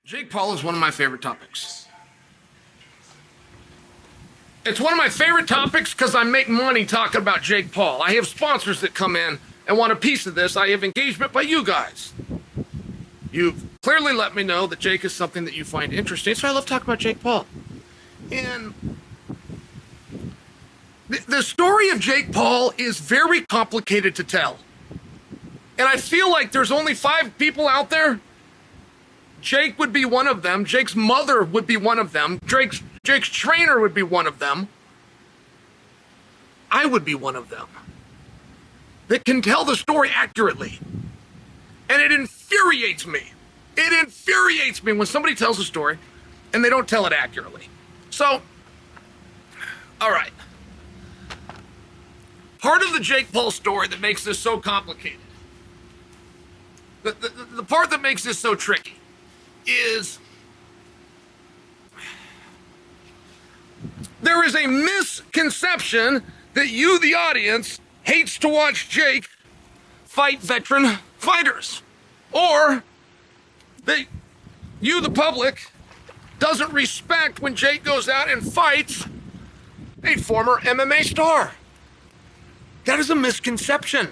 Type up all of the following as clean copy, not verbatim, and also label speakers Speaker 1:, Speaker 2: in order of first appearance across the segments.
Speaker 1: Jake Paul is one of my favorite topics. It's one of my favorite topics because I make money talking about Jake Paul. I have sponsors that come in and want a piece of this. I have engagement by you guys. You've clearly let me know that Jake is something that you find interesting, so I love talking about Jake Paul. And the story of Jake Paul is very complicated to tell. And I feel like there's only 5 people out there. Jake would be one of them. Jake's mother would be one of them. Jake's trainer would be one of them. I would be one of them that can tell the story accurately. And it infuriates me. It infuriates me when somebody tells a story and they don't tell it accurately. So, all right. Part of the Jake Paul story that makes this so complicated, the part that makes this so tricky, is there is a misconception that you, the audience, hates to watch Jake fight veteran fighters, or that you, the public, doesn't respect when Jake goes out and fights a former MMA star. That is a misconception.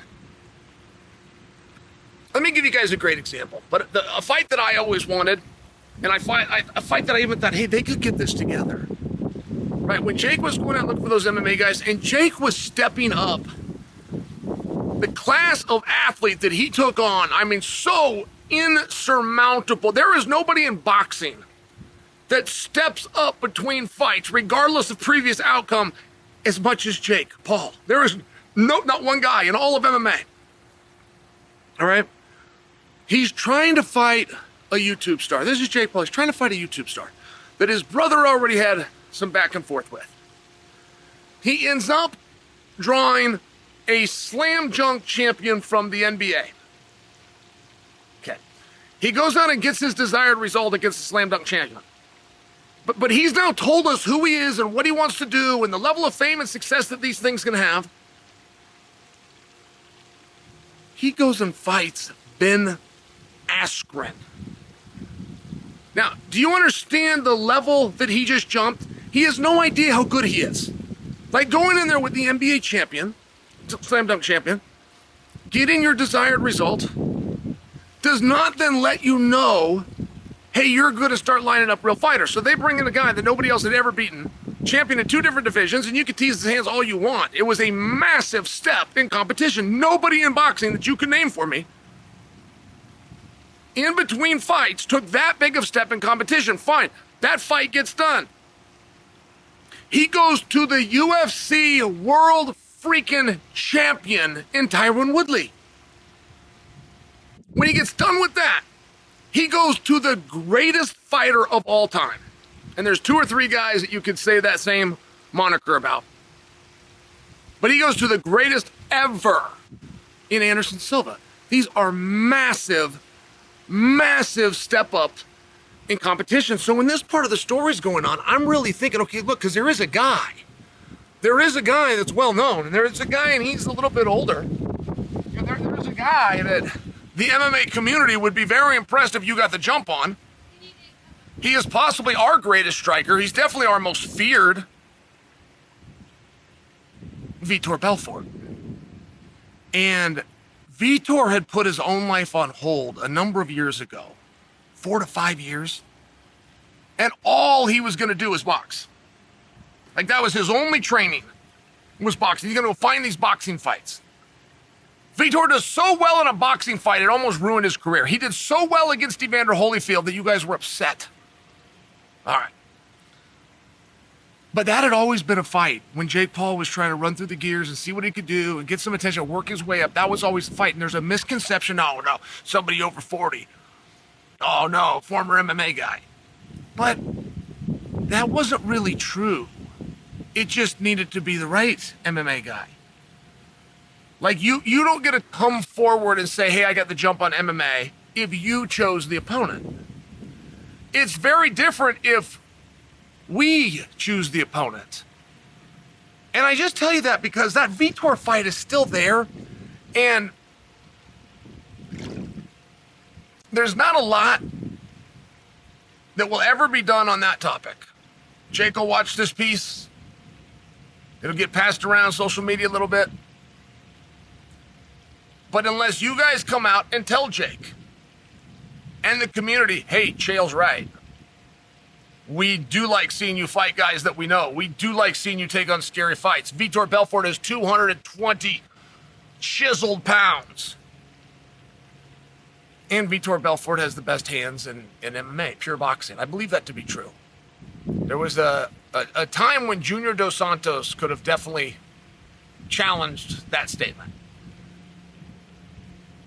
Speaker 1: Let me give you guys a great example. But a fight that I always wanted, and a fight that I even thought, hey, they could get this together. Right? When Jake was going out looking for those MMA guys, and Jake was stepping up, the class of athlete that he took on, I mean, so insurmountable. There is nobody in boxing that steps up between fights, regardless of previous outcome, as much as Jake Paul. There is not one guy in all of MMA. All right? He's trying to fight a YouTube star. This is Jake Paul. He's trying to fight a YouTube star that his brother already had some back and forth with. He ends up drawing a slam dunk champion from the NBA. Okay. He goes out and gets his desired result against the slam dunk champion. But he's now told us who he is and what he wants to do and the level of fame and success that these things can have. He goes and fights Ben Askren. Now, do you understand the level that he just jumped? He has no idea how good he is. Like going in there with the NBA champion, slam dunk champion, getting your desired result, does not then let you know, hey, you're going to start lining up real fighters. So they bring in a guy that nobody else had ever beaten, champion in 2 different divisions, and you can tease his hands all you want. It was a massive step in competition. Nobody in boxing that you can name for me, in between fights, took that big of step in competition. Fine, that fight gets done. He goes to the UFC World freaking Champion in Tyron Woodley. When he gets done with that, he goes to the greatest fighter of all time. And there's 2 or 3 guys that you could say that same moniker about. But he goes to the greatest ever in Anderson Silva. These are massive step ups in competition. So when this part of the story is going on, I'm really thinking, okay, look, because there is a guy. There is a guy that's well known, and there is a guy, and he's a little bit older. There's a guy that the MMA community would be very impressed if you got the jump on. He is possibly our greatest striker. He's definitely our most feared. Vitor Belfort. And Vitor had put his own life on hold a number of years ago, 4 to 5 years. And all he was going to do was box. Like that was his only training, was boxing. He's going to go find these boxing fights. Vitor does so well in a boxing fight, it almost ruined his career. He did so well against Evander Holyfield that you guys were upset. All right. But that had always been a fight. When Jake Paul was trying to run through the gears and see what he could do and get some attention, work his way up, that was always the fight. And there's a misconception, oh no, somebody over 40. Oh no, former MMA guy. But that wasn't really true. It just needed to be the right MMA guy. Like you don't get to come forward and say, hey, I got the jump on MMA if you chose the opponent. It's very different if we choose the opponent. And I just tell you that because that Vitor fight is still there, and there's not a lot that will ever be done on that topic. Jake will watch this piece. It'll get passed around social media a little bit. But unless you guys come out and tell Jake and the community, hey, Chael's right. We do like seeing you fight guys that we know. We do like seeing you take on scary fights. Vitor Belfort is 220 chiseled pounds. And Vitor Belfort has the best hands in MMA, pure boxing. I believe that to be true. There was a time when Junior Dos Santos could have definitely challenged that statement.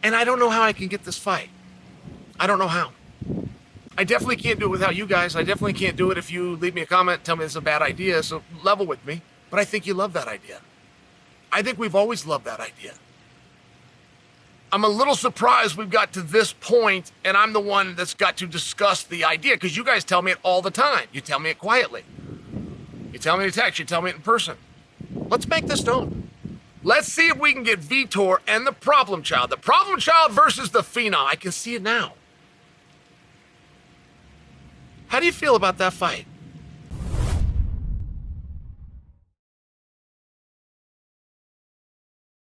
Speaker 1: And I don't know how I can get this fight. I don't know how. I definitely can't do it without you guys. I definitely can't do it if you leave me a comment, tell me it's a bad idea, so level with me. But I think you love that idea. I think we've always loved that idea. I'm a little surprised we've got to this point, and I'm the one that's got to discuss the idea, because you guys tell me it all the time. You tell me it quietly. You tell me to text. You tell me it in person. Let's make this known. Let's see if we can get Vitor and the problem child. The problem child versus the phenom. I can see it now. How do you feel about that fight?